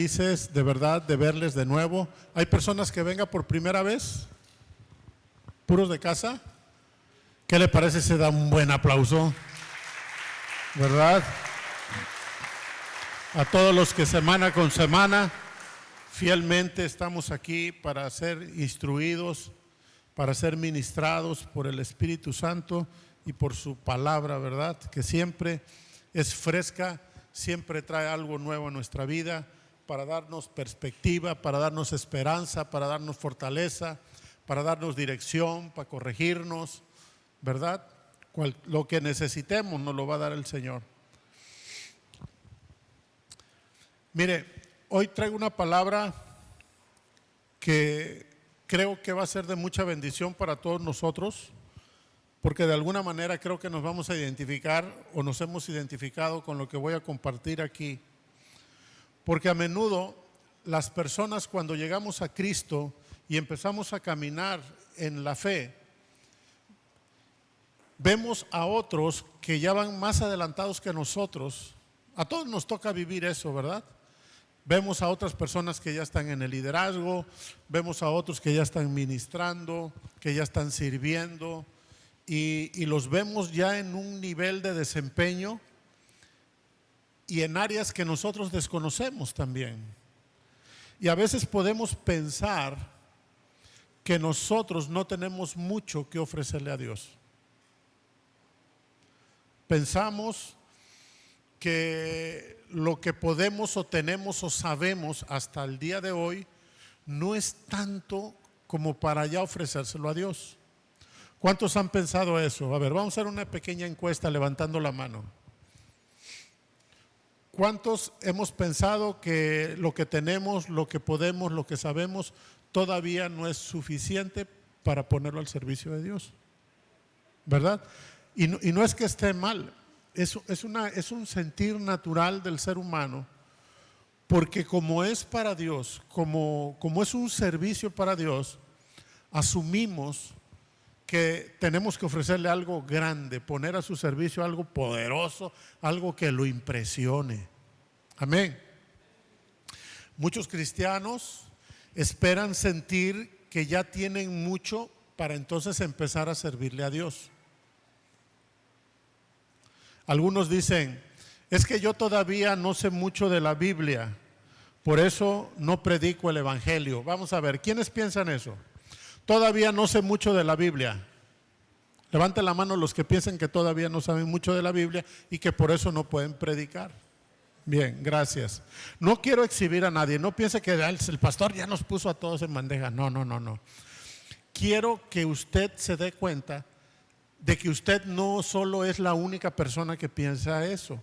Felices de verdad de verles de nuevo. ¿Hay personas que vengan por primera vez? ¿Puros de casa? ¿Qué le parece si se da un buen aplauso? ¿Verdad? A todos los que semana con semana fielmente estamos aquí para ser instruidos, para ser ministrados por el Espíritu Santo y por su palabra, ¿verdad? Que siempre es fresca, siempre trae algo nuevo a nuestra vida, para darnos perspectiva, para darnos esperanza, para darnos fortaleza, para darnos dirección, para corregirnos, ¿verdad? Lo que necesitemos nos lo va a dar el Señor. Mire, hoy traigo una palabra que creo que va a ser de mucha bendición para todos nosotros, porque de alguna manera creo que nos vamos a identificar o nos hemos identificado con lo que voy a compartir aquí. Porque a menudo las personas, cuando llegamos a Cristo y empezamos a caminar en la fe, vemos a otros que ya van más adelantados que nosotros. A todos nos toca vivir eso, ¿verdad? Vemos a otras personas que ya están en el liderazgo, vemos a otros que ya están ministrando, que ya están sirviendo y los vemos ya en un nivel de desempeño y en áreas que nosotros desconocemos también. Y a veces podemos pensar que nosotros no tenemos mucho que ofrecerle a Dios. Pensamos que lo que podemos o tenemos o sabemos hasta el día de hoy no es tanto como para ya ofrecérselo a Dios. ¿Cuántos han pensado eso? A ver, vamos a hacer una pequeña encuesta levantando la mano. ¿Cuántos hemos pensado que lo que tenemos, lo que podemos, lo que sabemos, todavía no es suficiente para ponerlo al servicio de Dios? ¿Verdad? Y no es que esté mal, es un sentir natural del ser humano, porque como es para Dios, como es un servicio para Dios, asumimos que tenemos que ofrecerle algo grande, poner a su servicio algo poderoso, algo que lo impresione. Amén. Muchos cristianos esperan sentir que ya tienen mucho para entonces empezar a servirle a Dios. Algunos dicen, es que yo todavía no sé mucho de la Biblia, por eso no predico el Evangelio. Vamos a ver, ¿quiénes piensan eso? Todavía no sé mucho de la Biblia. Levanten la mano los que piensan que todavía no saben mucho de la Biblia y que por eso no pueden predicar. Bien, gracias. No quiero exhibir a nadie, no piense que el pastor ya nos puso a todos en bandeja. No. Quiero que usted se dé cuenta de que usted no solo es la única persona que piensa eso,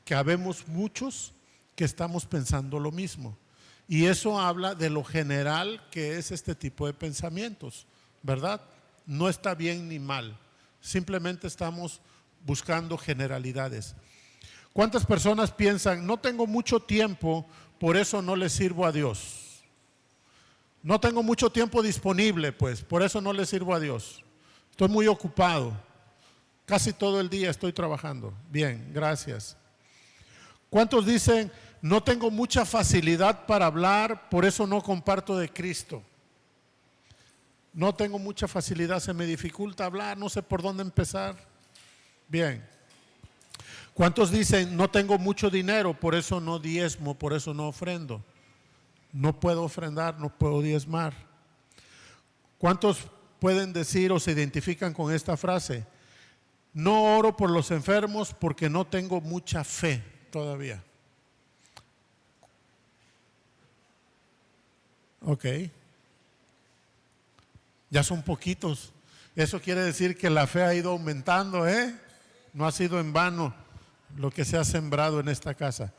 que habemos muchos que estamos pensando lo mismo. Y eso habla de lo general que es este tipo de pensamientos, ¿verdad? No está bien ni mal, simplemente estamos buscando generalidades. ¿Cuántas personas piensan, no tengo mucho tiempo, por eso no le sirvo a Dios? No tengo mucho tiempo disponible, pues, por eso no le sirvo a Dios. Estoy muy ocupado, casi todo el día estoy trabajando. Bien, gracias. ¿Cuántos dicen, no tengo mucha facilidad para hablar, por eso no comparto de Cristo? No tengo mucha facilidad, se me dificulta hablar, no sé por dónde empezar. Bien. ¿Cuántos dicen, no tengo mucho dinero, por eso no diezmo, por eso no ofrendo? No puedo ofrendar, no puedo diezmar. ¿Cuántos pueden decir o se identifican con esta frase? No oro por los enfermos porque no tengo mucha fe todavía. Ok. Ya son poquitos. Eso quiere decir que la fe ha ido aumentando, ¿eh? No ha sido en vano lo que se ha sembrado en esta casa.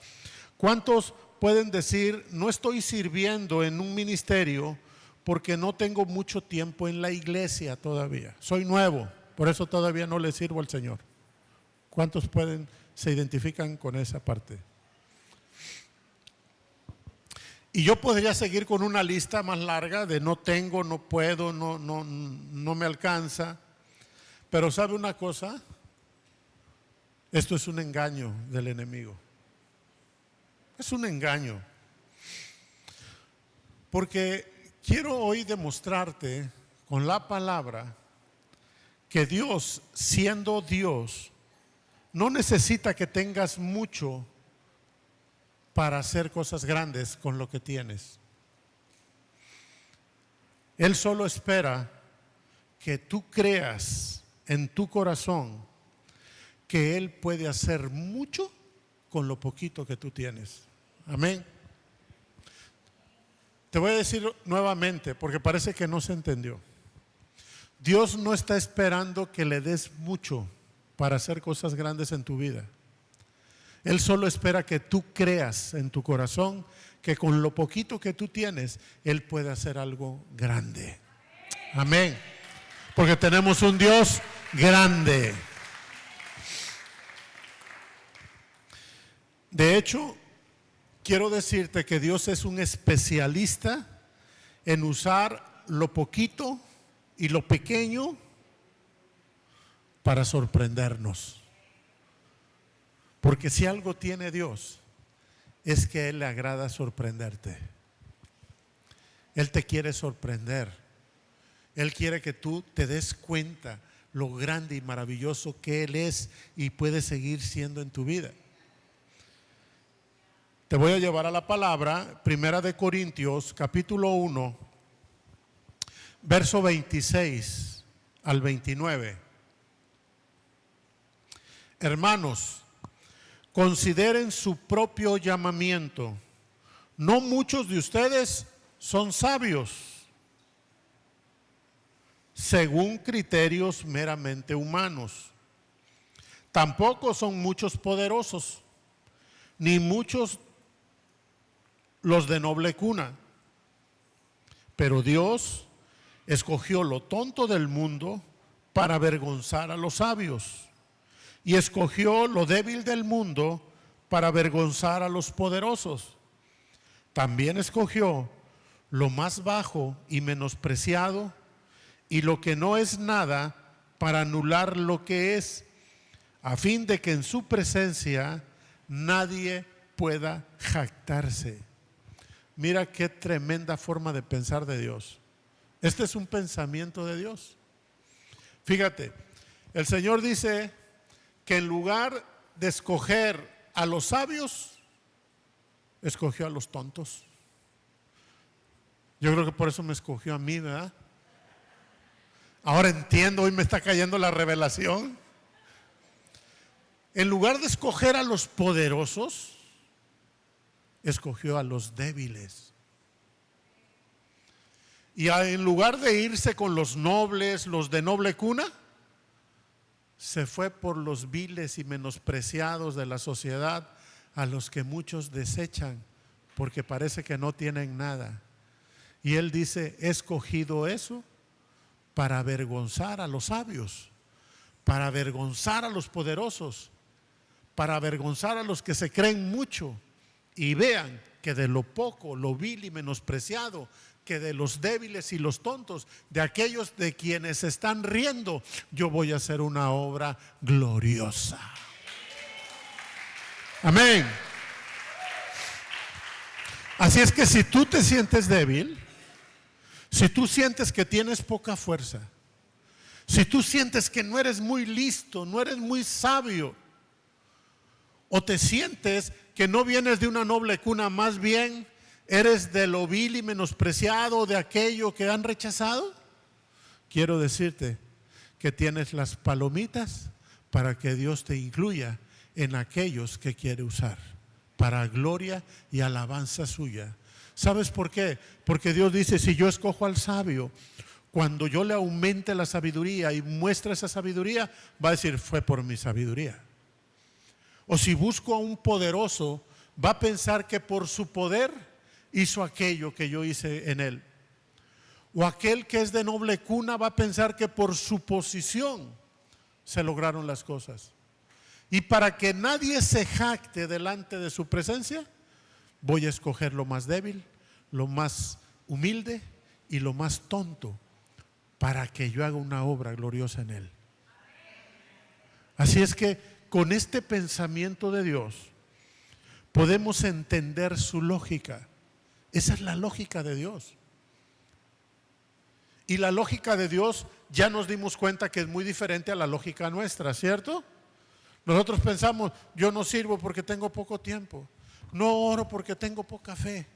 ¿Cuántos pueden decir, no estoy sirviendo en un ministerio porque no tengo mucho tiempo en la iglesia todavía? Soy nuevo, por eso todavía no le sirvo al Señor. ¿Cuántos se identifican con esa parte? Y yo podría seguir con una lista más larga de no tengo, no puedo, no me alcanza. Pero ¿sabe una cosa? Esto es un engaño del enemigo. Es un engaño. Porque quiero hoy demostrarte con la palabra que Dios, siendo Dios, no necesita que tengas mucho para hacer cosas grandes con lo que tienes. Él solo espera que tú creas en tu corazón que Él puede hacer mucho con lo poquito que tú tienes. Amén. Te voy a decir nuevamente porque parece que no se entendió. Dios no está esperando que le des mucho para hacer cosas grandes en tu vida. Él solo espera que tú creas en tu corazón que con lo poquito que tú tienes, Él puede hacer algo grande. Amén. Porque tenemos un Dios grande. De hecho, quiero decirte que Dios es un especialista en usar lo poquito y lo pequeño para sorprendernos. Porque si algo tiene Dios, es que a Él le agrada sorprenderte. Él te quiere sorprender. Él quiere que tú te des cuenta lo grande y maravilloso que Él es y puede seguir siendo en tu vida. Te voy a llevar a la palabra, Primera de Corintios, capítulo 1, verso 26 al 29. Hermanos, consideren su propio llamamiento. No muchos de ustedes son sabios, según criterios meramente humanos. Tampoco son muchos poderosos, ni muchos los de noble cuna. Pero Dios escogió lo tonto del mundo para avergonzar a los sabios, y escogió lo débil del mundo para avergonzar a los poderosos. También escogió lo más bajo y menospreciado y lo que no es nada para anular lo que es, a fin de que en su presencia nadie pueda jactarse. Mira qué tremenda forma de pensar de Dios. Este es un pensamiento de Dios. Fíjate, el Señor dice que en lugar de escoger a los sabios, escogió a los tontos. Yo creo que por eso me escogió a mí, ¿verdad? Ahora entiendo, hoy me está cayendo la revelación. En lugar de escoger a los poderosos, escogió a los débiles. Y en lugar de irse con los nobles, los de noble cuna, se fue por los viles y menospreciados de la sociedad, a los que muchos desechan porque parece que no tienen nada. Y Él dice, he escogido eso para avergonzar a los sabios, para avergonzar a los poderosos, para avergonzar a los que se creen mucho y vean que de lo poco, lo vil y menospreciado, que de los débiles y los tontos, de aquellos de quienes se están riendo, yo voy a hacer una obra gloriosa. Amén. Así es que si tú te sientes débil, si tú sientes que tienes poca fuerza, si tú sientes que no eres muy listo, no eres muy sabio, o te sientes que no vienes de una noble cuna, más bien eres de lo vil y menospreciado, de aquello que han rechazado, quiero decirte que tienes las palomitas para que Dios te incluya en aquellos que quiere usar para gloria y alabanza suya. ¿Sabes por qué? Porque Dios dice, si yo escojo al sabio, cuando yo le aumente la sabiduría y muestre esa sabiduría, va a decir, fue por mi sabiduría. O si busco a un poderoso, va a pensar que por su poder hizo aquello que yo hice en él. O aquel que es de noble cuna va a pensar que por su posición se lograron las cosas. Y para que nadie se jacte delante de su presencia, voy a escoger lo más débil, lo más humilde y lo más tonto, para que yo haga una obra gloriosa en él. Así es que con este pensamiento de Dios podemos entender su lógica Esa es la lógica de Dios. Y la lógica de Dios ya nos dimos cuenta que es muy diferente a la lógica nuestra, ¿cierto? Nosotros pensamos, yo no sirvo porque tengo poco tiempo, no oro porque tengo poca fe,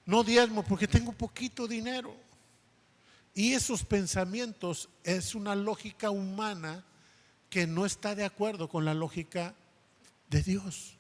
no diezmo porque tengo poquito dinero. Y esos pensamientos es una lógica humana que no está de acuerdo con la lógica de Dios.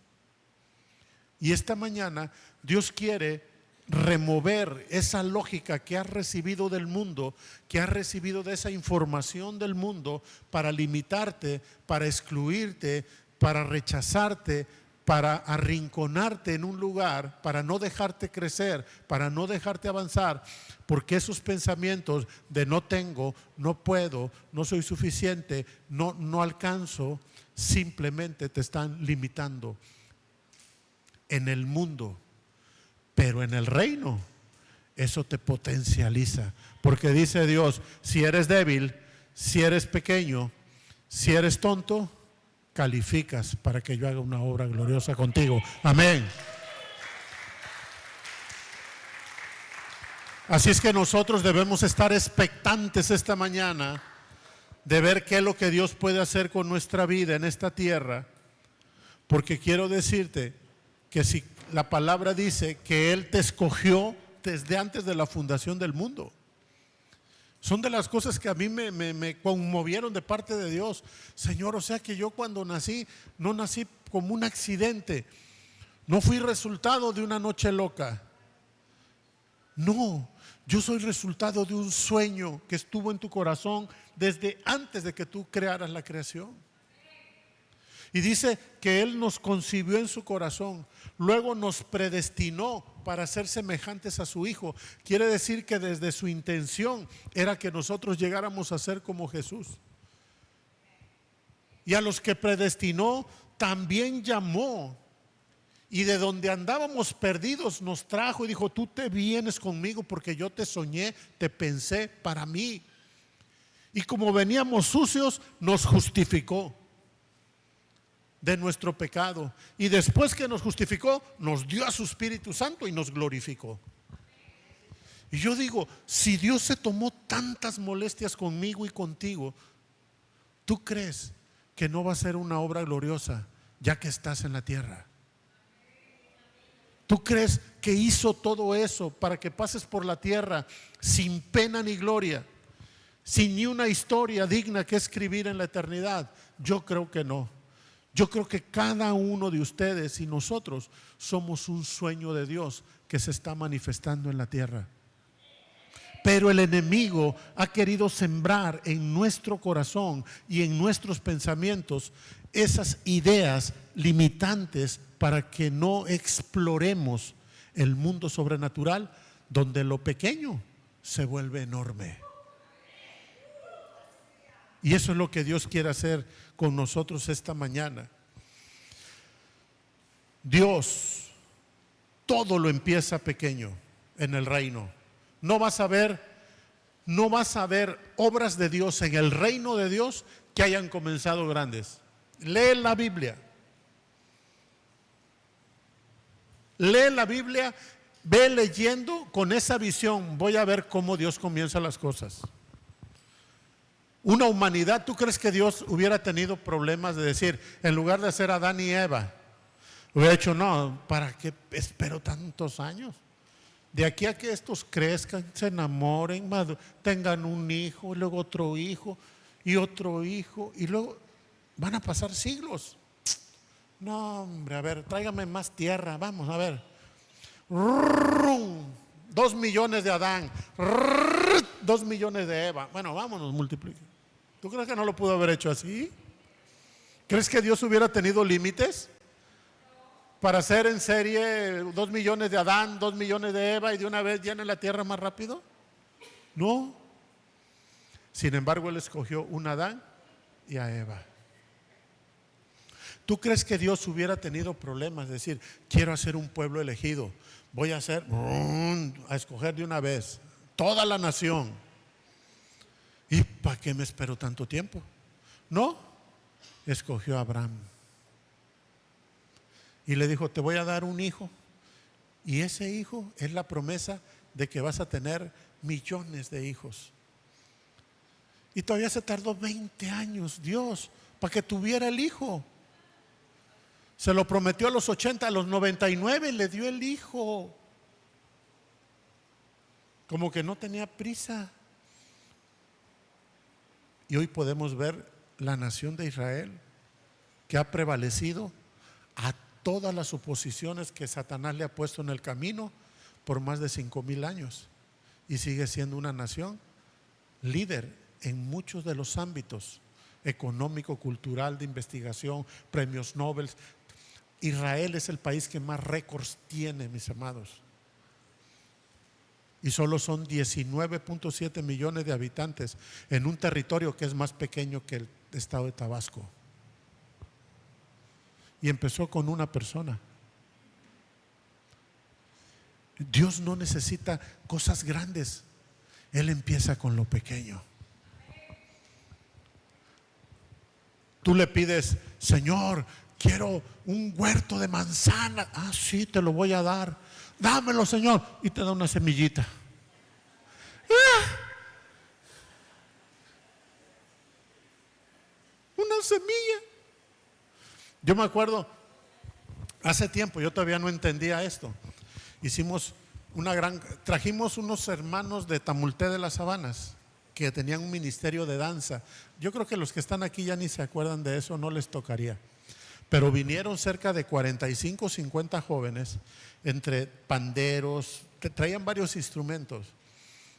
Y esta mañana Dios quiere remover esa lógica que has recibido del mundo, que has recibido de esa información del mundo, para limitarte, para excluirte, para rechazarte, para arrinconarte en un lugar, para no dejarte crecer, para no dejarte avanzar, porque esos pensamientos de no tengo, no puedo, no soy suficiente, no alcanzo, simplemente te están limitando en el mundo. Pero en el reino, eso te potencializa. Porque dice Dios, si eres débil, si eres pequeño, si eres tonto, calificas para que yo haga una obra gloriosa contigo. Amén. Así es que nosotros debemos estar expectantes esta mañana de ver qué es lo que Dios puede hacer con nuestra vida en esta tierra. Porque quiero decirte que si la palabra dice que Él te escogió desde antes de la fundación del mundo. Son de las cosas que a mí me conmovieron de parte de Dios. Señor, o sea que yo cuando nací, no nací como un accidente. No fui resultado de una noche loca. No, yo soy resultado de un sueño que estuvo en tu corazón desde antes de que tú crearas la creación. Y dice que Él nos concibió en su corazón, luego nos predestinó para ser semejantes a su Hijo. Quiere decir que desde su intención era que nosotros llegáramos a ser como Jesús. Y a los que predestinó también llamó. Y de donde andábamos perdidos nos trajo y dijo, tú te vienes conmigo porque yo te soñé, te pensé para mí. Y como veníamos sucios, nos justificó de nuestro pecado, y después que nos justificó, nos dio a su Espíritu Santo y nos glorificó. Y yo digo, si Dios se tomó tantas molestias conmigo y contigo, ¿tú crees que no va a ser una obra gloriosa ya que estás en la tierra? ¿Tú crees que hizo todo eso para que pases por la tierra sin pena ni gloria, sin ni una historia digna que escribir en la eternidad? Yo creo que no. Yo creo que cada uno de ustedes y nosotros somos un sueño de Dios que se está manifestando en la tierra. Pero el enemigo ha querido sembrar en nuestro corazón y en nuestros pensamientos esas ideas limitantes para que no exploremos el mundo sobrenatural, donde lo pequeño se vuelve enorme. Y eso es lo que Dios quiere hacer con nosotros esta mañana. Dios, todo lo empieza pequeño en el reino. No vas a ver obras de Dios en el reino de Dios que hayan comenzado grandes. Lee la Biblia. Lee la Biblia, ve leyendo con esa visión. Voy a ver cómo Dios comienza las cosas. Una humanidad, ¿tú crees que Dios hubiera tenido problemas de decir, en lugar de hacer a Adán y Eva, hubiera dicho, no, ¿para qué espero tantos años? De aquí a que estos crezcan, se enamoren, tengan un hijo, y luego otro hijo, y luego van a pasar siglos. No, hombre, a ver, tráigame más tierra, vamos a ver. 2 millones de Adán, 2 millones de Eva. Bueno, vámonos, multipliquen. ¿Tú crees que no lo pudo haber hecho así? ¿Crees que Dios hubiera tenido límites para hacer en serie 2 millones de Adán, 2 millones de Eva y de una vez llene la tierra más rápido? No. Sin embargo, Él escogió un Adán y a Eva. ¿Tú crees que Dios hubiera tenido problemas de decir, quiero hacer un pueblo elegido, voy a escoger de una vez toda la nación? ¿Y para qué me espero tanto tiempo? No, escogió a Abraham y le dijo, te voy a dar un hijo Y ese hijo es la promesa de que vas a tener millones de hijos. Y todavía se tardó 20 años Dios para que tuviera el hijo. Se lo prometió a los 80, a los 99 le dio el hijo. Como que no tenía prisa. Y hoy podemos ver la nación de Israel que ha prevalecido a todas las oposiciones que Satanás le ha puesto en el camino por más de 5,000 años. Y sigue siendo una nación líder en muchos de los ámbitos: económico, cultural, de investigación, premios Nobel. Israel es el país que más récords tiene, mis amados. Y solo son 19.7 millones de habitantes en un territorio que es más pequeño que el estado de Tabasco. Y empezó con una persona. Dios no necesita cosas grandes. Él empieza con lo pequeño. Tú le pides: Señor, quiero un huerto de manzana. Ah, sí, te lo voy a dar. Dámelo, Señor. Y te da una semillita. Una semilla. Yo me acuerdo, hace tiempo, yo todavía no entendía esto. Trajimos unos hermanos de Tamulté de las Sabanas que tenían un ministerio de danza. Yo creo que los que están aquí ya ni se acuerdan de eso, no les tocaría. Pero vinieron cerca de 45 o 50 jóvenes, entre panderos, traían varios instrumentos.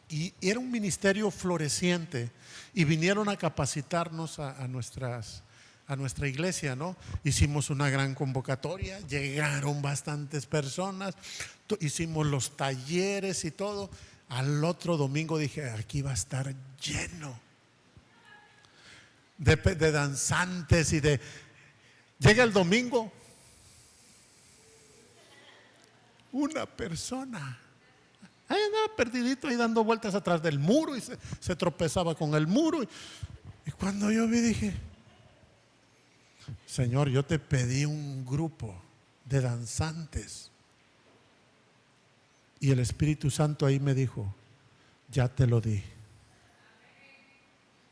Y era un ministerio floreciente. Y vinieron a capacitarnos a nuestra iglesia, ¿no? Hicimos una gran convocatoria, llegaron bastantes personas, hicimos los talleres y todo. Al otro domingo dije: aquí va a estar lleno de danzantes y de... Llega el domingo, una persona ahí andaba perdidito, ahí dando vueltas atrás del muro, y se tropezaba con el muro. Y cuando yo vi, dije: Señor, yo te pedí un grupo de danzantes. Y el Espíritu Santo ahí me dijo: ya te lo di.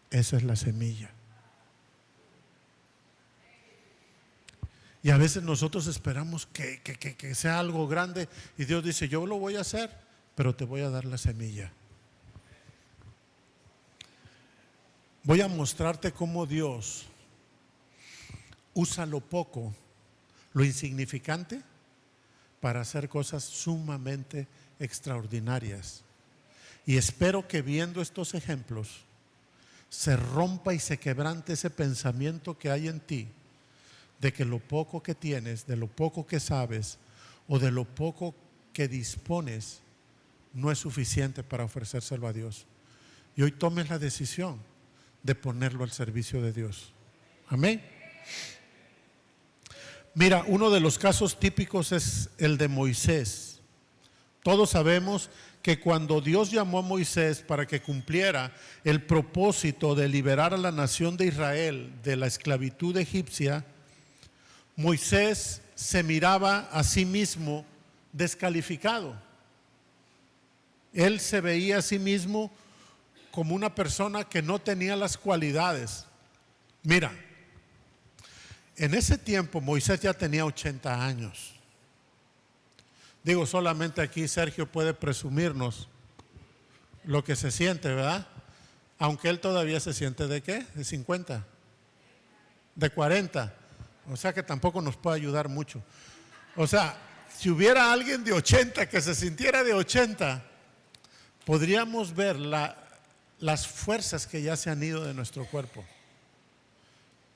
Esa es la semilla. Y a veces nosotros esperamos que sea algo grande, y Dios dice: yo lo voy a hacer, pero te voy a dar la semilla. Voy a mostrarte cómo Dios usa lo poco, lo insignificante, para hacer cosas sumamente extraordinarias. Y espero que viendo estos ejemplos se rompa y se quebrante ese pensamiento que hay en ti de que lo poco que tienes, de lo poco que sabes o de lo poco que dispones no es suficiente para ofrecérselo a Dios. Y hoy tomes la decisión de ponerlo al servicio de Dios. Amén. Mira, uno de los casos típicos es el de Moisés. Todos sabemos que cuando Dios llamó a Moisés para que cumpliera el propósito de liberar a la nación de Israel de la esclavitud egipcia, Moisés se miraba a sí mismo descalificado. Él se veía a sí mismo como una persona que no tenía las cualidades. Mira, en ese tiempo Moisés ya tenía 80 años. Digo, solamente aquí Sergio puede presumirnos lo que se siente, ¿verdad? Aunque él todavía se siente ¿de qué? De 50, de 40. O sea que tampoco nos puede ayudar mucho. O sea, si hubiera alguien de 80 que se sintiera de 80, podríamos ver las fuerzas que ya se han ido de nuestro cuerpo.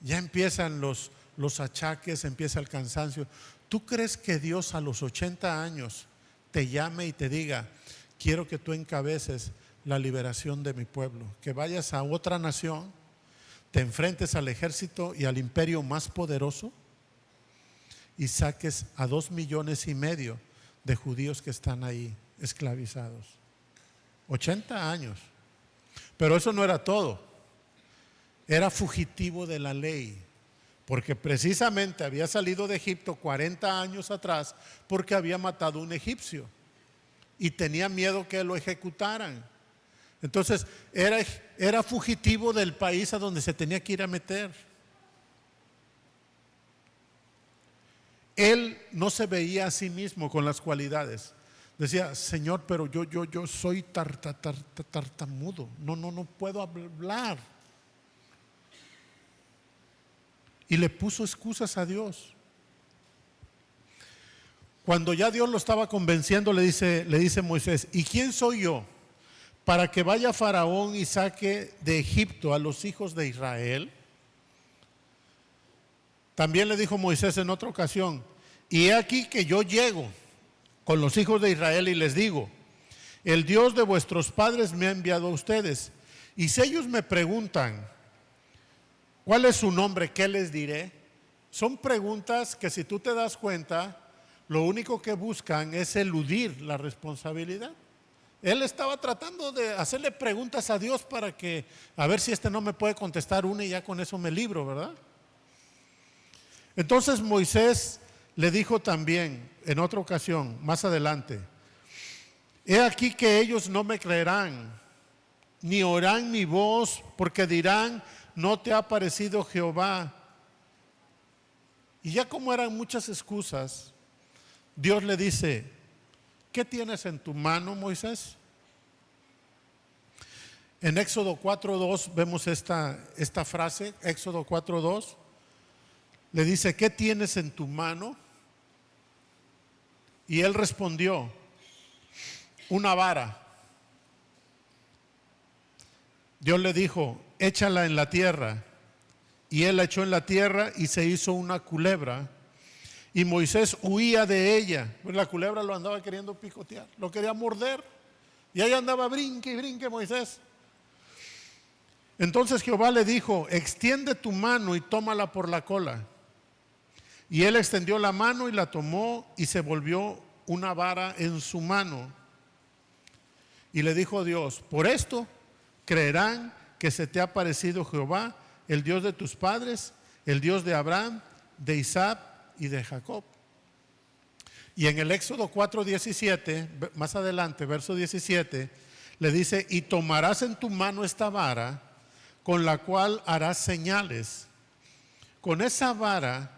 Ya empiezan los achaques, empieza el cansancio. ¿Tú crees que Dios a los 80 años te llame y te diga: quiero que tú encabeces la liberación de mi pueblo, que vayas a otra nación, te enfrentes al ejército y al imperio más poderoso y saques a 2,5 millones de judíos que están ahí esclavizados? 80 años. Pero eso no era todo. Era fugitivo de la ley, porque precisamente había salido de Egipto 40 años atrás porque había matado a un egipcio y tenía miedo que lo ejecutaran. Entonces era fugitivo del país a donde se tenía que ir a meter. Él no se veía a sí mismo con las cualidades. Decía, Señor, pero yo soy tartamudo. No puedo hablar. Y le puso excusas a Dios. Cuando ya Dios lo estaba convenciendo, le dice Moisés, ¿y quién soy yo para que vaya Faraón y saque de Egipto a los hijos de Israel? También le dijo Moisés en otra ocasión, y he aquí que yo llego con los hijos de Israel y les digo, el Dios de vuestros padres me ha enviado a ustedes. Y si ellos me preguntan, ¿cuál es su nombre? ¿Qué les diré? Son preguntas que, si tú te das cuenta, lo único que buscan es eludir la responsabilidad. Él estaba tratando de hacerle preguntas a Dios para que, a ver si no me puede contestar una y ya con eso me libro, ¿verdad? Entonces Moisés le dijo también en otra ocasión, más adelante, he aquí que ellos no me creerán, ni oirán mi voz, porque dirán, no te ha parecido Jehová. Y ya como eran muchas excusas, Dios le dice, ¿qué tienes en tu mano, Moisés? En Éxodo 4:2 vemos esta frase, Éxodo 4:2, le dice, ¿qué tienes en tu mano? Y él respondió, una vara. Dios le dijo, échala en la tierra. Y él la echó en la tierra y se hizo una culebra. Y Moisés huía de ella. La culebra lo andaba queriendo picotear, lo quería morder. Y ahí andaba brinque y brinque Moisés. Entonces Jehová le dijo, extiende tu mano y tómala por la cola. Y él extendió la mano y la tomó y se volvió una vara en su mano. Y le dijo Dios, por esto creerán que se te ha parecido Jehová, el Dios de tus padres, el Dios de Abraham, de Isaac y de Jacob. Y en el Éxodo 4:17, más adelante, verso 17, le dice, y tomarás en tu mano esta vara, con la cual harás señales. Con esa vara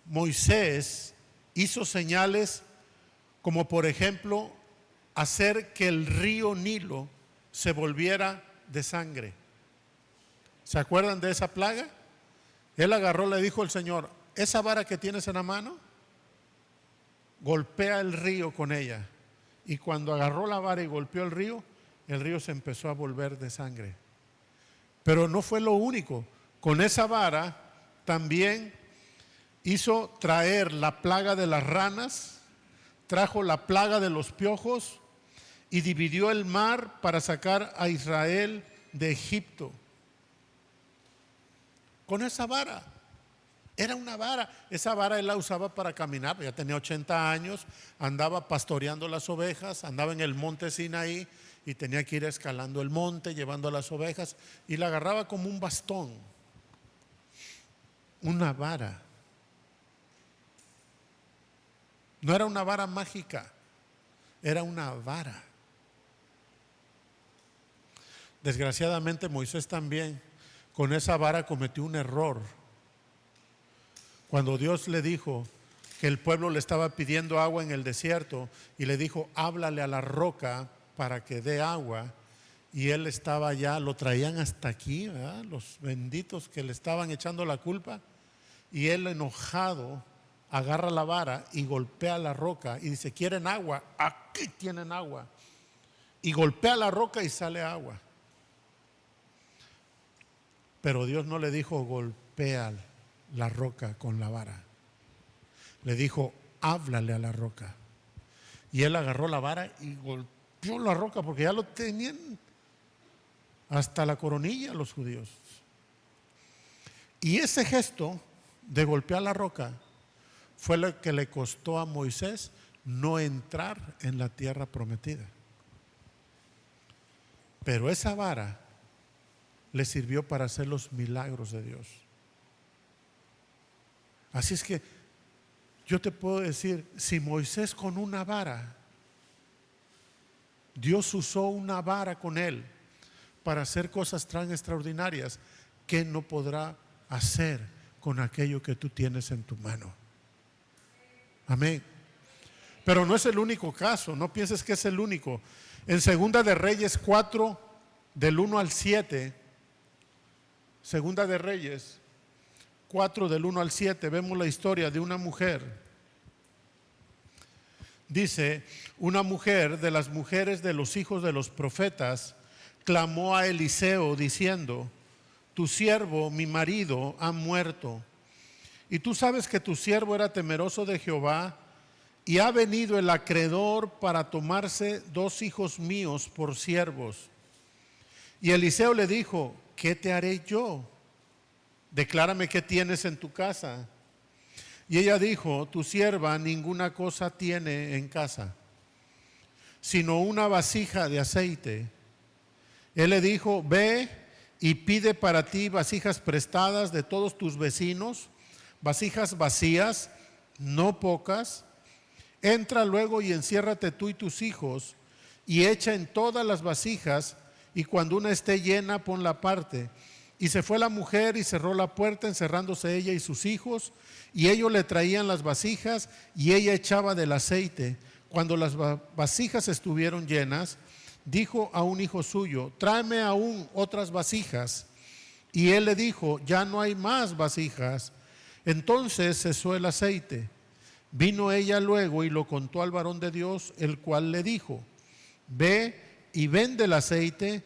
Moisés hizo señales como, por ejemplo, hacer que el río Nilo se volviera de sangre. ¿Se acuerdan de esa plaga? Él agarró, le dijo el Señor, esa vara que tienes en la mano, golpea el río con ella. Y cuando agarró la vara y golpeó el río se empezó a volver de sangre. Pero no fue lo único. Con esa vara también hizo traer la plaga de las ranas, trajo la plaga de los piojos y dividió el mar para sacar a Israel de Egipto. Con esa vara. Era una vara. Esa vara él la usaba para caminar. Ya tenía 80 años, andaba pastoreando las ovejas, andaba en el monte Sinaí y tenía que ir escalando el monte, llevando a las ovejas, y la agarraba como un bastón. Una vara. No era una vara mágica, era una vara. Desgraciadamente Moisés también con esa vara cometió un error. Cuando Dios le dijo que el pueblo le estaba pidiendo agua en el desierto y le dijo, háblale a la roca para que dé agua, y él estaba ya, lo traían hasta aquí, ¿verdad? Los benditos que le estaban echando la culpa, y él enojado agarra la vara y golpea la roca y dice, ¿quieren agua? Aquí tienen agua. Y golpea la roca y sale agua. Pero Dios no le dijo, golpea la roca con la vara. Le dijo, háblale a la roca. Y él agarró la vara y golpeó la roca, porque ya lo tenían hasta la coronilla los judíos. Y ese gesto de golpear la roca fue lo que le costó a Moisés no entrar en la tierra prometida. Pero esa vara le sirvió para hacer los milagros de Dios. Así es que yo te puedo decir, si Moisés con una vara, Dios usó una vara con él para hacer cosas tan extraordinarias, ¿qué no podrá hacer con aquello que tú tienes en tu mano? Amén. Pero no es el único caso, no pienses que es el único. En Segunda de Reyes 4, del 1 al 7, Segunda de Reyes 4, del 1 al 7, vemos la historia de una mujer. Dice, una mujer de las mujeres de los hijos de los profetas clamó a Eliseo diciendo, tu siervo, mi marido, ha muerto. Y tú sabes que tu siervo era temeroso de Jehová, y ha venido el acreedor para tomarse 2 hijos míos por siervos. Y Eliseo le dijo, ¿qué te haré yo? Declárame qué tienes en tu casa. Y ella dijo, tu sierva ninguna cosa tiene en casa, sino una vasija de aceite. Él le dijo, ve y pide para ti vasijas prestadas de todos tus vecinos, vasijas vacías, no pocas. Entra luego y enciérrate tú y tus hijos, y echa en todas las vasijas, y cuando una esté llena, ponla aparte. Y se fue la mujer y cerró la puerta, encerrándose ella y sus hijos, y ellos le traían las vasijas, y ella echaba del aceite. Cuando las vasijas estuvieron llenas, dijo a un hijo suyo, tráeme aún otras vasijas. Y él le dijo, ya no hay más vasijas. Entonces cesó el aceite. Vino ella luego y lo contó al varón de Dios, el cual le dijo, ve y vende el aceite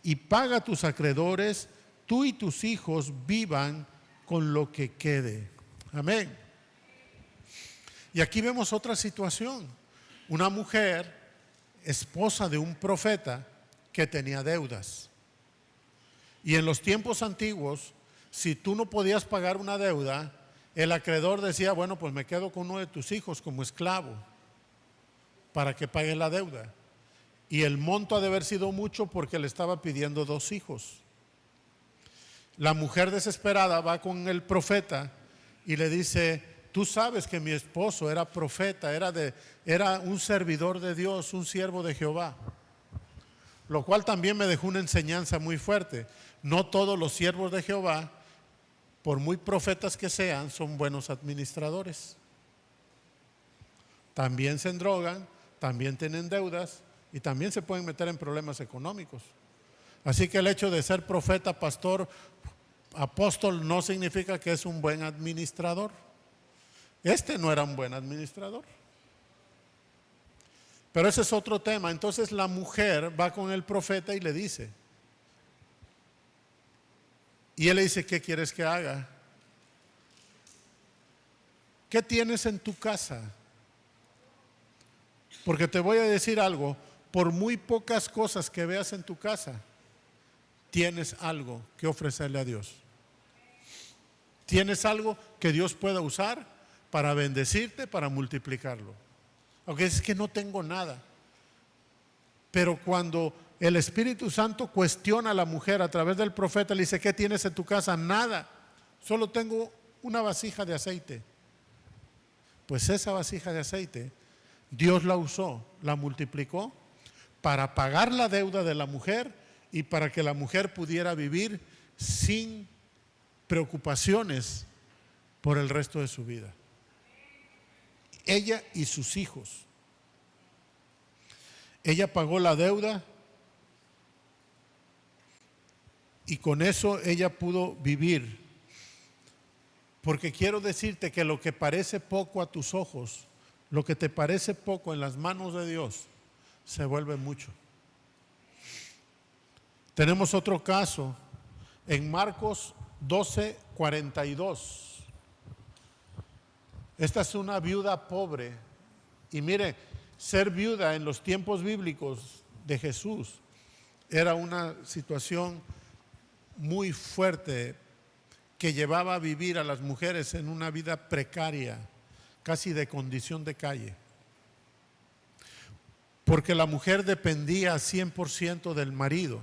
y paga a tus acreedores, tú y tus hijos vivan con lo que quede. Amén. Y aquí vemos otra situación. Una mujer, esposa de un profeta, que tenía deudas. Y en los tiempos antiguos, si tú no podías pagar una deuda, el acreedor decía, bueno, pues me quedo con uno de tus hijos como esclavo para que pague la deuda. Y el monto ha de haber sido mucho porque le estaba pidiendo 2 hijos. La mujer desesperada va con el profeta y le dice, tú sabes que mi esposo era profeta, era un servidor de Dios, un siervo de Jehová. Lo cual también me dejó una enseñanza muy fuerte. No todos los siervos de Jehová, por muy profetas que sean, son buenos administradores. También se endrogan, también tienen deudas y también se pueden meter en problemas económicos. Así que el hecho de ser profeta, pastor, apóstol no significa que es un buen administrador. Este no era un buen administrador. Pero ese es otro tema. Entonces la mujer va con el profeta y le dice, y él le dice, ¿qué quieres que haga? ¿Qué tienes en tu casa? Porque te voy a decir algo, por muy pocas cosas que veas en tu casa, tienes algo que ofrecerle a Dios. Tienes algo que Dios pueda usar para bendecirte, para multiplicarlo. Aunque es que no tengo nada. Pero cuando el Espíritu Santo cuestiona a la mujer a través del profeta, le dice, ¿qué tienes en tu casa? Nada, solo tengo una vasija de aceite. Pues esa vasija de aceite, Dios la usó, la multiplicó para pagar la deuda de la mujer y para que la mujer pudiera vivir sin preocupaciones por el resto de su vida. Ella y sus hijos. Ella pagó la deuda y con eso ella pudo vivir. Porque quiero decirte que lo que parece poco a tus ojos, lo que te parece poco en las manos de Dios, se vuelve mucho. Tenemos otro caso en Marcos 12:42. Esta es una viuda pobre. Y mire, ser viuda en los tiempos bíblicos de Jesús era una situación muy fuerte que llevaba a vivir a las mujeres en una vida precaria, casi de condición de calle. Porque la mujer dependía 100% del marido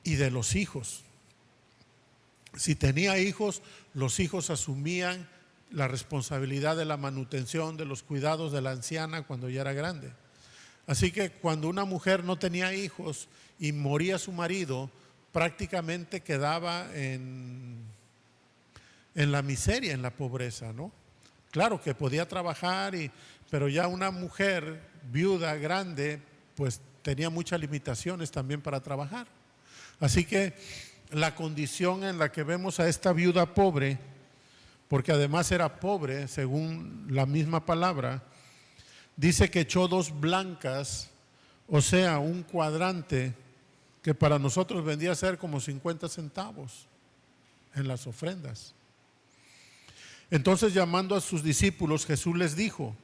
y de los hijos. Si tenía hijos, los hijos asumían la responsabilidad de la manutención, de los cuidados de la anciana cuando ya era grande. Así que cuando una mujer no tenía hijos y moría su marido, prácticamente quedaba en la miseria, en la pobreza, ¿no? Claro que podía trabajar, pero ya una mujer viuda, grande, pues tenía muchas limitaciones también para trabajar. Así que la condición en la que vemos a esta viuda pobre, porque además era pobre, según la misma palabra, dice que echó 2 blancas, o sea, un cuadrante que para nosotros vendría a ser como 50 centavos en las ofrendas. Entonces, llamando a sus discípulos, Jesús les dijo: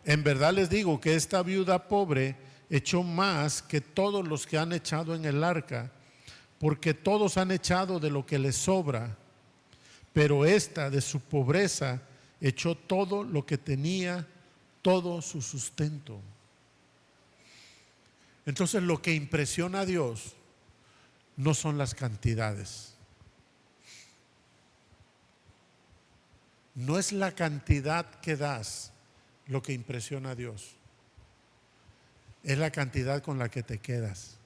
en verdad les digo que esta viuda pobre echó más que todos los que han echado en el arca, porque todos han echado de lo que les sobra, pero esta de su pobreza echó todo lo que tenía, todo su sustento. Entonces, lo que impresiona a Dios no son las cantidades. No es la cantidad que das lo que impresiona a Dios, es la cantidad con la que te quedas.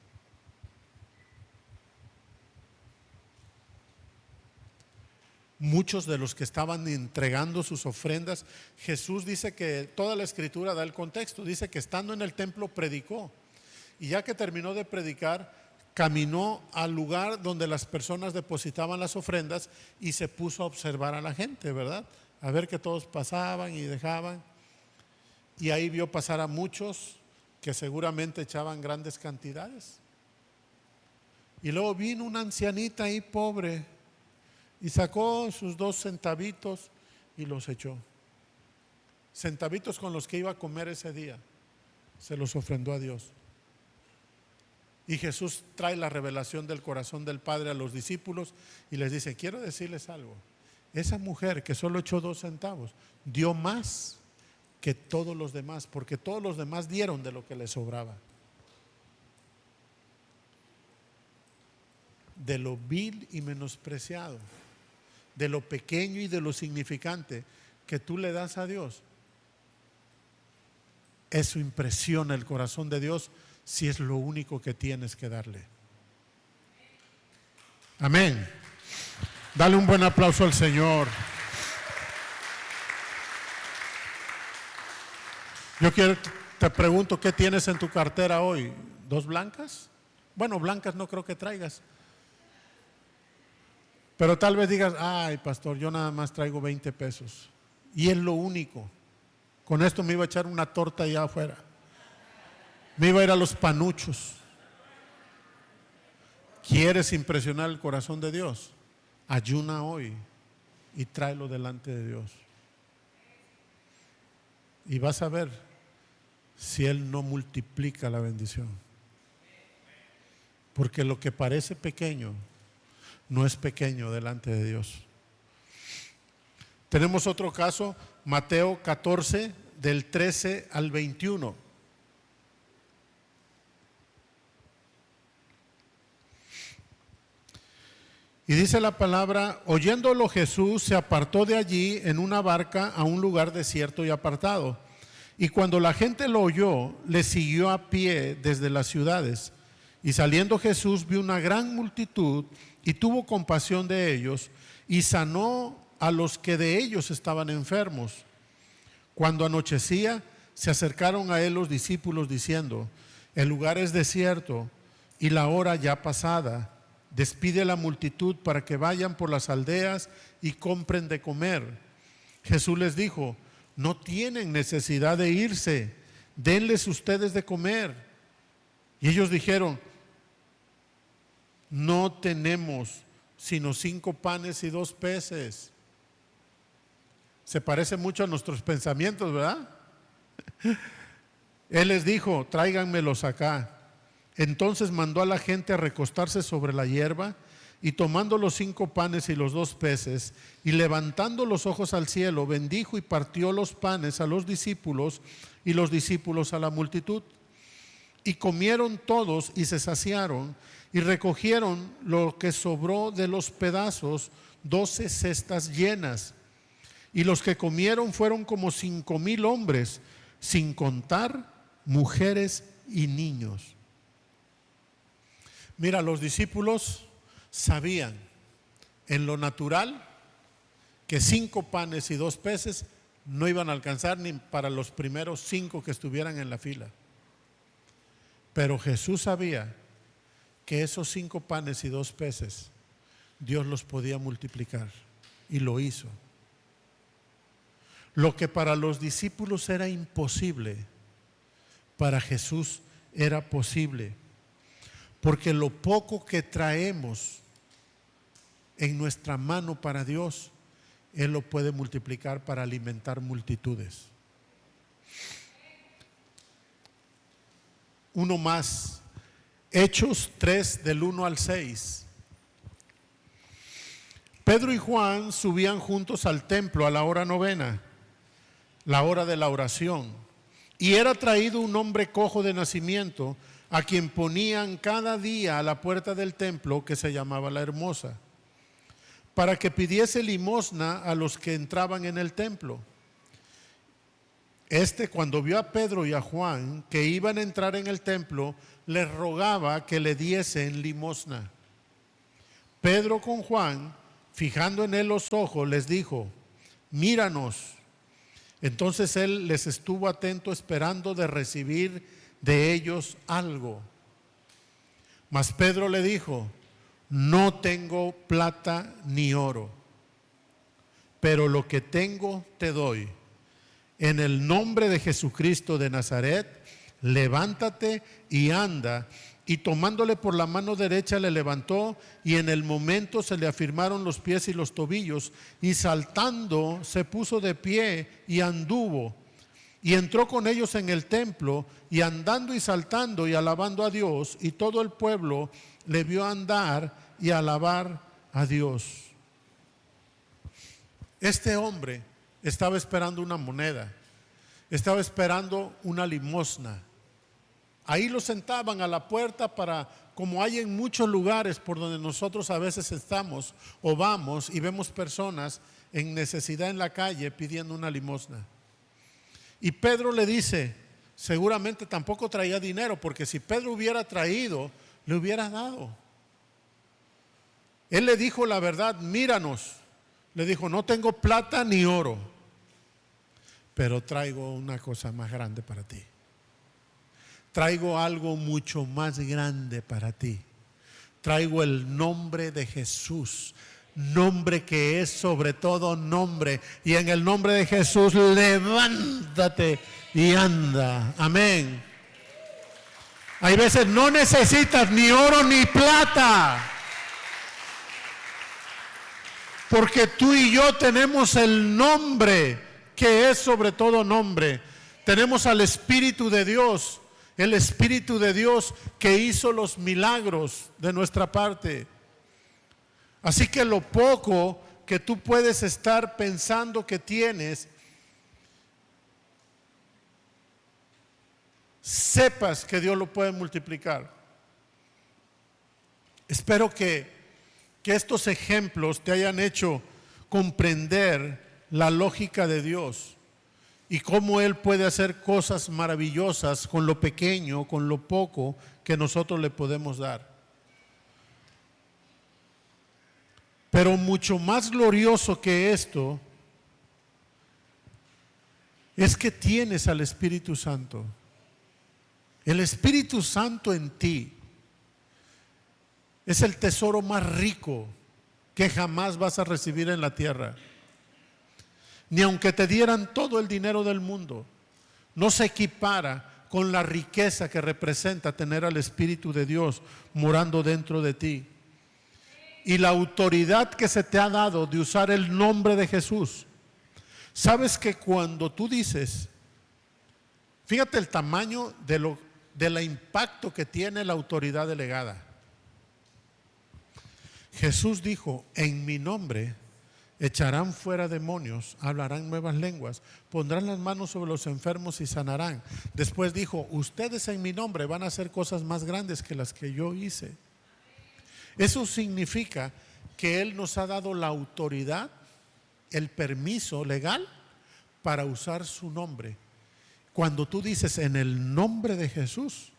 Muchos de los que estaban entregando sus ofrendas, Jesús dice que toda la escritura da el contexto, dice que estando en el templo predicó, y ya que terminó de predicar, caminó al lugar donde las personas depositaban las ofrendas y se puso a observar a la gente, ¿verdad? A ver que todos pasaban y dejaban, y ahí vio pasar a muchos que seguramente echaban grandes cantidades. Y luego vino una ancianita ahí pobre y sacó sus 2 centavitos y los echó. Centavitos con los que iba a comer ese día, se los ofrendó a Dios. Y Jesús trae la revelación del corazón del Padre a los discípulos y les dice: quiero decirles algo, esa mujer que solo echó 2 centavos dio más que todos los demás, porque todos los demás dieron de lo que les sobraba. De lo vil y menospreciado, de lo pequeño y de lo significante que tú le das a Dios, eso impresiona el corazón de Dios si es lo único que tienes que darle. Amén. Dale un buen aplauso al Señor. Te pregunto, ¿qué tienes en tu cartera hoy? ¿2 blancas? Bueno, blancas no creo que traigas. Pero tal vez digas: ay, pastor, yo nada más traigo 20 pesos. Y es lo único. Con esto me iba a echar una torta allá afuera. Me iba a ir a los panuchos. ¿Quieres impresionar el corazón de Dios? Ayuna hoy y tráelo delante de Dios. Y vas a ver si Él no multiplica la bendición. Porque lo que parece pequeño no es pequeño delante de Dios. Tenemos otro caso, Mateo 14, del 13 al 21. Y dice la palabra: oyéndolo Jesús se apartó de allí en una barca a un lugar desierto y apartado. Y cuando la gente lo oyó, le siguió a pie desde las ciudades. Y saliendo Jesús vio una gran multitud y tuvo compasión de ellos y sanó a los que de ellos estaban enfermos. Cuando anochecía, se acercaron a él los discípulos diciendo: el lugar es desierto y la hora ya pasada. Despide a la multitud para que vayan por las aldeas y compren de comer. Jesús les dijo: no tienen necesidad de irse, denles ustedes de comer. Y ellos dijeron: no tenemos sino 5 panes y 2 peces. Se parece mucho a nuestros pensamientos, ¿verdad? Él les dijo: tráiganmelos acá. Entonces mandó a la gente a recostarse sobre la hierba, y tomando los 5 panes y los 2 peces, y levantando los ojos al cielo, bendijo y partió los panes a los discípulos y los discípulos a la multitud. Y comieron todos y se saciaron, y recogieron lo que sobró de los pedazos, 12 cestas llenas. Y los que comieron fueron como 5,000 hombres, sin contar mujeres y niños. Mira, los discípulos sabían en lo natural que 5 panes y 2 peces no iban a alcanzar ni para los primeros 5 que estuvieran en la fila. Pero Jesús sabía que esos 5 panes y 2 peces Dios los podía multiplicar, y lo hizo. Lo que para los discípulos era imposible, para Jesús era posible, porque lo poco que traemos en nuestra mano para Dios, Él lo puede multiplicar para alimentar multitudes. Uno más, Hechos 3 del 1 al 6. Pedro y Juan subían juntos al templo a la hora novena, la hora de la oración, y era traído un hombre cojo de nacimiento, a quien ponían cada día a la puerta del templo, que se llamaba La Hermosa, para que pidiese limosna a los que entraban en el templo. Cuando vio a Pedro y a Juan que iban a entrar en el templo, les rogaba que le diesen limosna. Pedro con Juan, fijando en él los ojos, les dijo: míranos. Entonces él les estuvo atento, esperando de recibir de ellos algo. Mas Pedro le dijo: no tengo plata ni oro, pero lo que tengo te doy. En el nombre de Jesucristo de Nazaret, levántate y anda. Y tomándole por la mano derecha le levantó, y en el momento se le afirmaron los pies y los tobillos, y saltando se puso de pie y anduvo. Y entró con ellos en el templo, y andando y saltando y alabando a Dios, y todo el pueblo le vio andar y alabar a Dios. Este hombre estaba esperando una moneda, estaba esperando una limosna. Ahí lo sentaban a la puerta para, como hay en muchos lugares por donde nosotros a veces estamos o vamos y vemos personas en necesidad en la calle pidiendo una limosna. Y Pedro le dice, seguramente tampoco traía dinero, porque si Pedro hubiera traído, le hubiera dado. Él le dijo la verdad: míranos. Le dijo: no tengo plata ni oro, pero traigo una cosa más grande para ti. Traigo algo mucho más grande para ti. Traigo el nombre de Jesús, nombre que es sobre todo nombre. Y en el nombre de Jesús, levántate y anda. Amén. Hay veces no necesitas ni oro ni plata, porque tú y yo tenemos el nombre que es sobre todo nombre. Tenemos al Espíritu de Dios, el Espíritu de Dios que hizo los milagros de nuestra parte. Así que lo poco que tú puedes estar pensando que tienes, sepas que Dios lo puede multiplicar. Espero que estos ejemplos te hayan hecho comprender la lógica de Dios y cómo Él puede hacer cosas maravillosas con lo pequeño, con lo poco que nosotros le podemos dar. Pero mucho más glorioso que esto es que tienes al Espíritu Santo. El Espíritu Santo en ti es el tesoro más rico que jamás vas a recibir en la tierra. Ni aunque te dieran todo el dinero del mundo, no se equipara con la riqueza que representa tener al Espíritu de Dios morando dentro de ti. Y la autoridad que se te ha dado de usar el nombre de Jesús. Sabes que cuando tú dices, fíjate el tamaño del impacto que tiene la autoridad delegada. Jesús dijo: en mi nombre echarán fuera demonios, hablarán nuevas lenguas, pondrán las manos sobre los enfermos y sanarán. Después dijo, ustedes en mi nombre van a hacer cosas más grandes que las que yo hice. Eso significa que Él nos ha dado la autoridad, el permiso legal para usar su nombre. Cuando tú dices en el nombre de Jesús,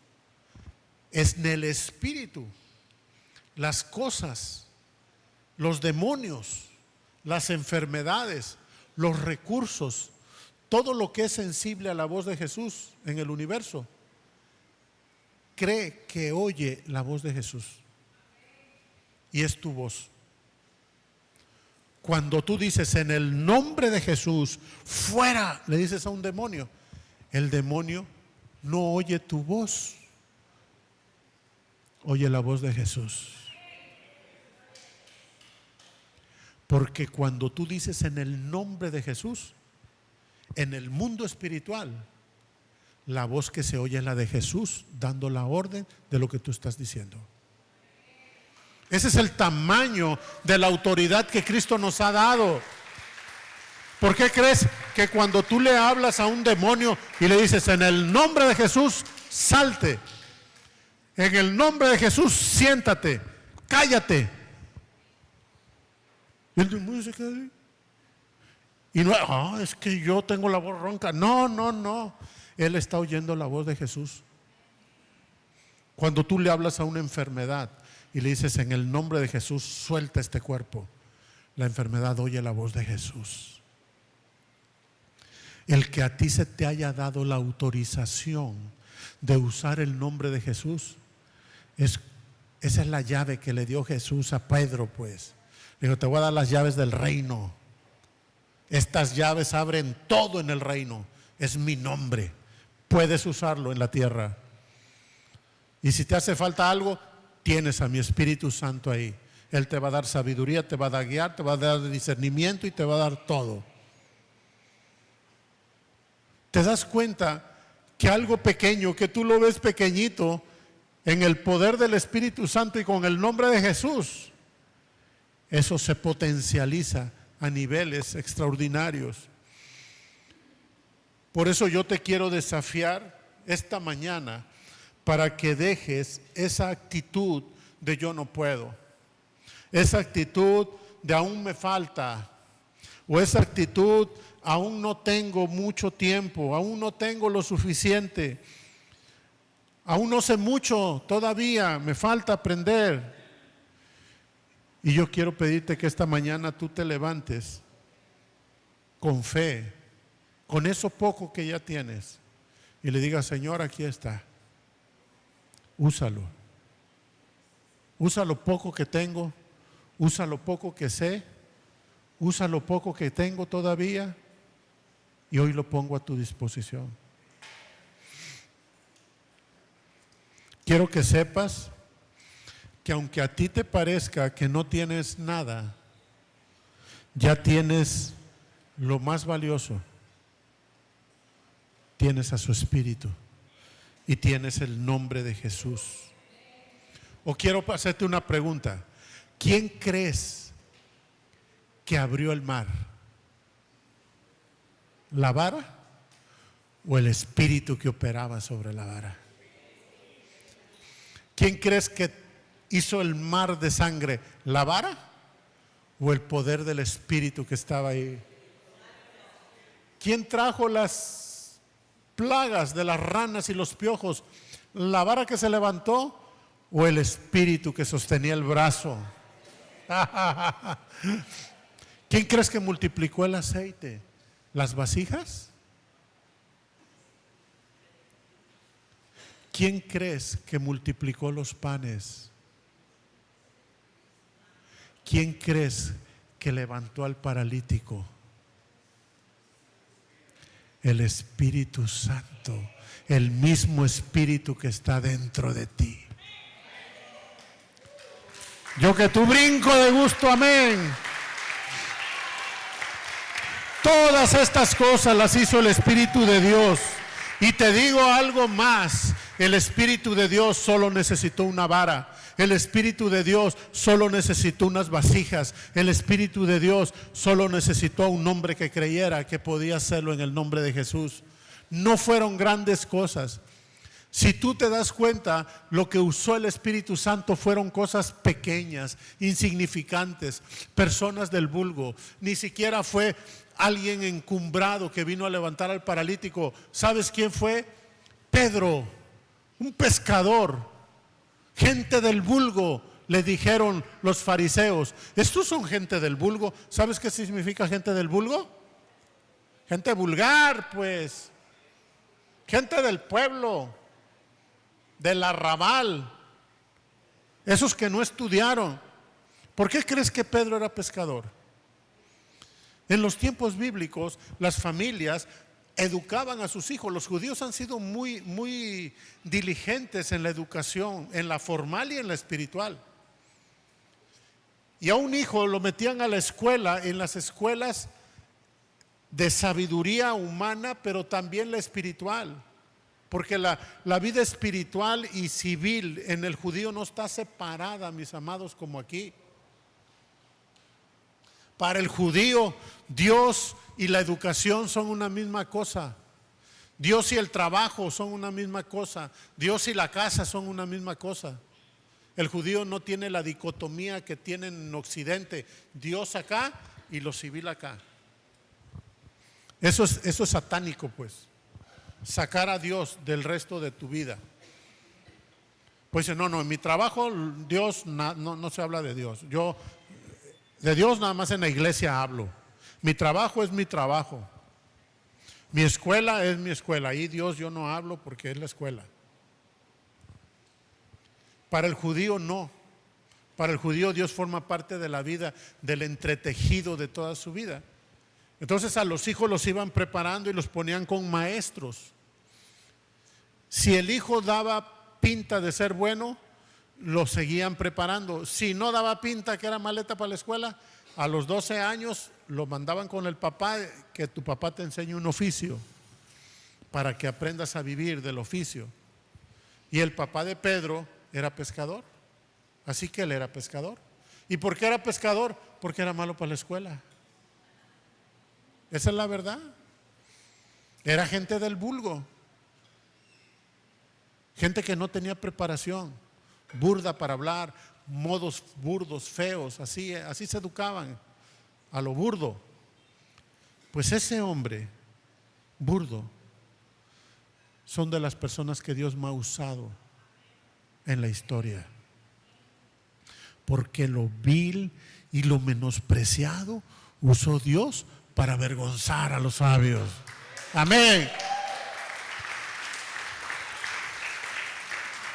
es en el Espíritu. Las cosas, los demonios, las enfermedades, los recursos, todo lo que es sensible a la voz de Jesús en el universo, cree que oye la voz de Jesús. Y es tu voz. Cuando tú dices en el nombre de Jesús, fuera, le dices a un demonio, el demonio no oye tu voz, oye la voz de Jesús. Porque cuando tú dices en el nombre de Jesús, en el mundo espiritual, la voz que se oye es la de Jesús, dando la orden de lo que tú estás diciendo. Ese es el tamaño de la autoridad que Cristo nos ha dado. ¿Por qué crees que cuando tú le hablas a un demonio y le dices en el nombre de Jesús, salte? En el nombre de Jesús, siéntate, cállate. Y el demonio se queda ahí. Y no, es que yo tengo la voz ronca. No. Él está oyendo la voz de Jesús. Cuando tú le hablas a una enfermedad y le dices en el nombre de Jesús, suelta este cuerpo, la enfermedad oye la voz de Jesús. El que a ti se te haya dado la autorización de usar el nombre de Jesús, esa es la llave que le dio Jesús a Pedro, pues. Le dijo, te voy a dar las llaves del reino. Estas llaves abren todo en el reino. Es mi nombre. Puedes usarlo en la tierra. Y si te hace falta algo, tienes a mi Espíritu Santo ahí. Él te va a dar sabiduría, te va a dar guiar, te va a dar discernimiento y te va a dar todo. ¿Te das cuenta que algo pequeño, que tú lo ves pequeñito, en el poder del Espíritu Santo y con el nombre de Jesús, eso se potencializa a niveles extraordinarios? Por eso yo te quiero desafiar esta mañana para que dejes esa actitud de yo no puedo, esa actitud de aún me falta, o esa actitud aún no tengo mucho tiempo, aún no tengo lo suficiente, aún no sé mucho todavía, me falta aprender. Y yo quiero pedirte que esta mañana tú te levantes con fe, con eso poco que ya tienes, y le digas, Señor, aquí está. Úsalo. Usa lo poco que tengo, usa lo poco que sé, usa lo poco que tengo todavía y hoy lo pongo a tu disposición. Quiero que sepas que aunque a ti te parezca que no tienes nada, ya tienes lo más valioso. Tienes a su Espíritu. Y tienes el nombre de Jesús. O quiero hacerte una pregunta. ¿Quién crees que abrió el mar? ¿La vara o el Espíritu que operaba sobre la vara? ¿Quién crees que hizo el mar de sangre? ¿La vara o el poder del Espíritu que estaba ahí? ¿Quién trajo las plagas de las ranas y los piojos? ¿La vara que se levantó o el Espíritu que sostenía el brazo? ¿Quién crees que multiplicó el aceite? ¿Las vasijas? ¿Quién crees que multiplicó los panes? ¿Quién crees que levantó al paralítico? El Espíritu Santo, el mismo Espíritu que está dentro de ti. Yo que tú brinco de gusto, amén. Todas estas cosas las hizo el Espíritu de Dios Y te digo algo más, el Espíritu de Dios solo necesitó una vara. El Espíritu de Dios solo necesitó unas vasijas. El Espíritu de Dios solo necesitó a un hombre que creyera que podía hacerlo en el nombre de Jesús. No fueron grandes cosas. Si tú te das cuenta, lo que usó el Espíritu Santo fueron cosas pequeñas, insignificantes, personas del vulgo. Ni siquiera fue alguien encumbrado que vino a levantar al paralítico. ¿Sabes quién fue? Pedro, un pescador. Gente del vulgo, le dijeron los fariseos. Estos son gente del vulgo. ¿Sabes qué significa gente del vulgo? Gente vulgar, pues. Gente del pueblo, del arrabal, esos que no estudiaron. ¿Por qué crees que Pedro era pescador? En los tiempos bíblicos, las familias educaban a sus hijos. Los judíos han sido muy diligentes en la educación, en la formal y en la espiritual. Y a un hijo lo metían a la escuela, en las escuelas de sabiduría humana, pero también la espiritual. Porque la vida espiritual y civil en el judío no está separada, mis amados, como aquí. Para el judío, Dios y la educación son una misma cosa. Dios y el trabajo son una misma cosa. Dios y la casa son una misma cosa. El judío no tiene la dicotomía que tienen en Occidente. Dios acá y lo civil acá. Eso es satánico, pues. Sacar a Dios del resto de tu vida. Pues dice, no, en mi trabajo Dios no se habla de Dios. Yo de Dios nada más en la iglesia hablo. Mi trabajo es mi trabajo. Mi escuela es mi escuela. Ahí Dios yo no hablo porque es la escuela. Para el judío no. Para el judío Dios forma parte de la vida, del entretejido de toda su vida. Entonces a los hijos los iban preparando y los ponían con maestros. Si el hijo daba pinta de ser bueno, lo seguían preparando. Si no daba pinta que era maleta para la escuela, a los 12 años lo mandaban con el papá, que tu papá te enseñe un oficio para que aprendas a vivir del oficio. Y el papá de Pedro era pescador, así que él era pescador. ¿Y por qué era pescador? Porque era malo para la escuela. Esa es la verdad. Era gente del vulgo, gente que no tenía preparación, burda para hablar, modos burdos, feos, así se educaban, a lo burdo. Pues ese hombre burdo son de las personas que Dios me ha usado en la historia, porque lo vil y lo menospreciado usó Dios para avergonzar a los sabios. Amén.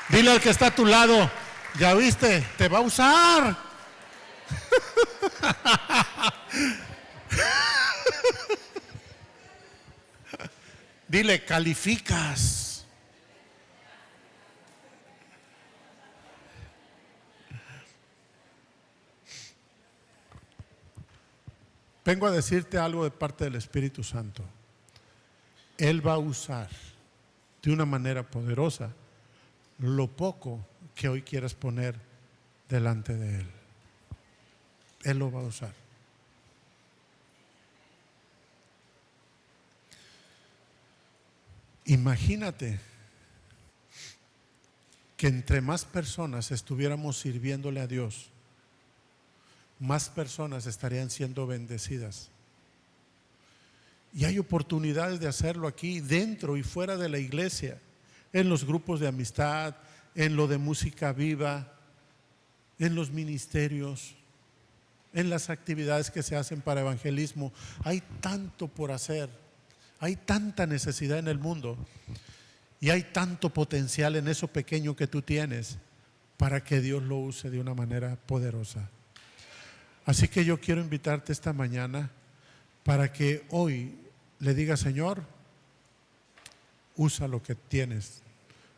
Dile al que está a tu lado, ya viste, te va a usar. Dile, calificas. Vengo a decirte algo de parte del Espíritu Santo. Él va a usar de una manera poderosa lo poco que hoy quieras poner delante de Él. Él lo va a usar. Imagínate que entre más personas estuviéramos sirviéndole a Dios, más personas estarían siendo bendecidas. Y hay oportunidades de hacerlo aquí, dentro y fuera de la iglesia, en los grupos de amistad, en lo de música viva, en los ministerios, en las actividades que se hacen para evangelismo. Hay tanto por hacer, hay tanta necesidad en el mundo y hay tanto potencial en eso pequeño que tú tienes para que Dios lo use de una manera poderosa. Así que yo quiero invitarte esta mañana para que hoy le digas, Señor, usa lo que tienes,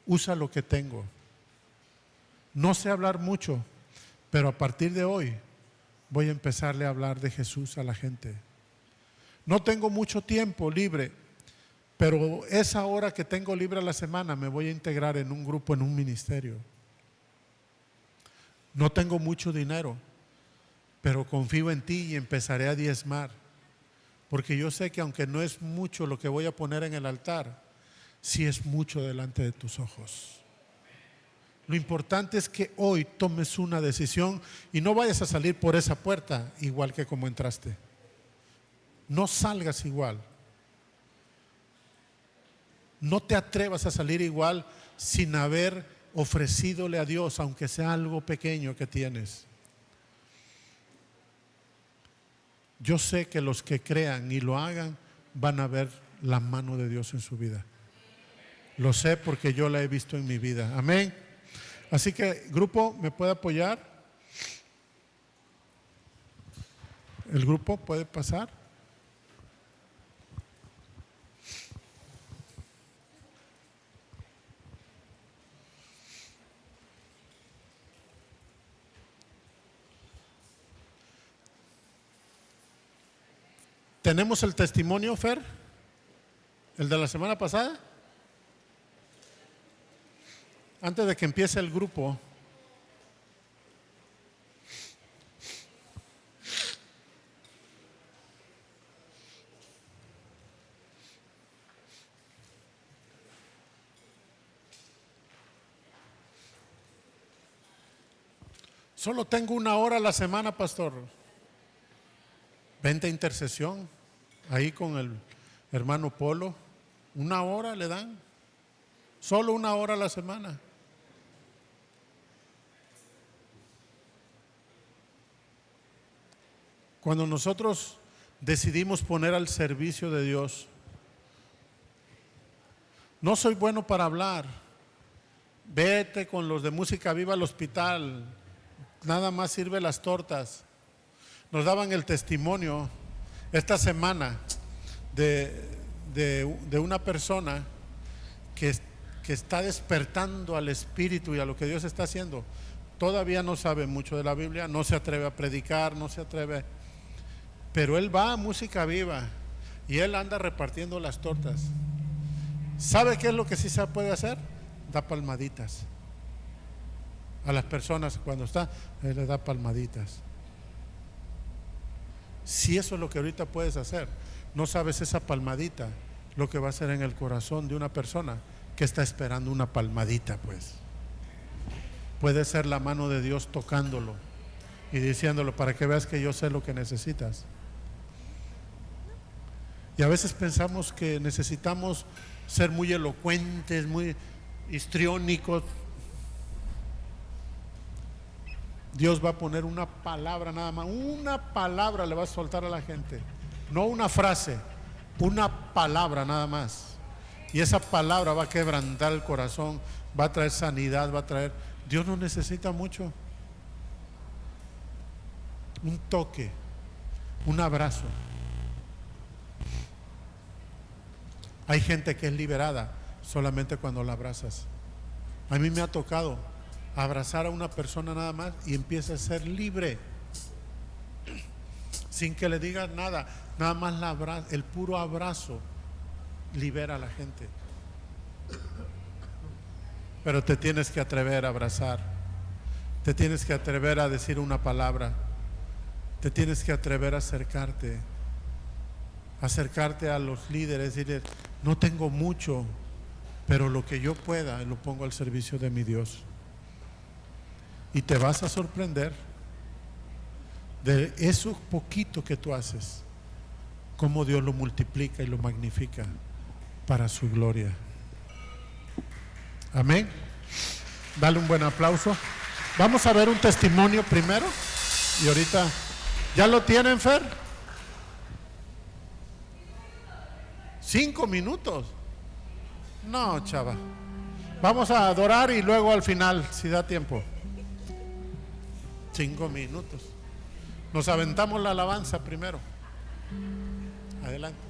usa lo que tengo. No sé hablar mucho, pero a partir de hoy voy a empezarle a hablar de Jesús a la gente. No tengo mucho tiempo libre, pero esa hora que tengo libre a la semana me voy a integrar en un grupo, en un ministerio. No tengo mucho dinero, pero confío en ti y empezaré a diezmar, porque yo sé que aunque no es mucho lo que voy a poner en el altar, sí es mucho delante de tus ojos. Lo importante es que hoy tomes una decisión y no vayas a salir por esa puerta igual que como entraste. No salgas igual. No te atrevas a salir igual sin haber ofrecidole a Dios, aunque sea algo pequeño que tienes. Yo sé que los que crean y lo hagan van a ver la mano de Dios en su vida. Lo sé porque yo la he visto en mi vida. Amén. Así que, grupo, ¿me puede apoyar? ¿El grupo puede pasar? ¿Tenemos el testimonio, Fer? ¿El de la semana pasada? Antes de que empiece el grupo. Solo tengo 1 hora a la semana, pastor. Vente a intercesión, ahí con el hermano Polo. 1 hora le dan. Solo 1 hora a la semana. Cuando nosotros decidimos poner al servicio de Dios, no soy bueno para hablar. Vete con los de música viva al hospital, nada más sirve las tortas. Nos daban el testimonio esta semana de una persona que está despertando al Espíritu y a lo que Dios está haciendo. Todavía no sabe mucho de la Biblia, no se atreve a predicar, no se atreve, pero él va a música viva y él anda repartiendo las tortas. ¿Sabe qué es lo que sí se puede hacer? Da palmaditas a las personas cuando está, él le da palmaditas. Si eso es lo que ahorita puedes hacer, no sabes esa palmadita lo que va a hacer en el corazón de una persona que está esperando una palmadita. Pues puede ser la mano de Dios tocándolo y diciéndolo para que veas que yo sé lo que necesitas. Y a veces pensamos que necesitamos ser muy elocuentes, muy histriónicos. Dios va a poner una palabra nada más, una palabra le va a soltar a la gente, no una frase, una palabra nada más. Y esa palabra va a quebrantar el corazón, va a traer sanidad, va a traer. Dios no necesita mucho. Un toque, un abrazo. Hay gente que es liberada solamente cuando la abrazas. A mí me ha tocado abrazar a una persona nada más y empieza a ser libre sin que le digas nada, nada más el puro abrazo libera a la gente. Pero te tienes que atrever a abrazar, te tienes que atrever a decir una palabra, te tienes que atrever a acercarte a los líderes, decirles: no tengo mucho, pero lo que yo pueda lo pongo al servicio de mi Dios. Y te vas a sorprender de eso poquito que tú haces, cómo Dios lo multiplica y lo magnifica para su gloria. Amén. Dale un buen aplauso. Vamos a ver un testimonio primero y ahorita. ¿Ya lo tienen, Fer? 5 minutos. No, chava. Vamos a adorar y luego al final, si da tiempo. 5 minutos. Nos aventamos la alabanza primero. Adelante.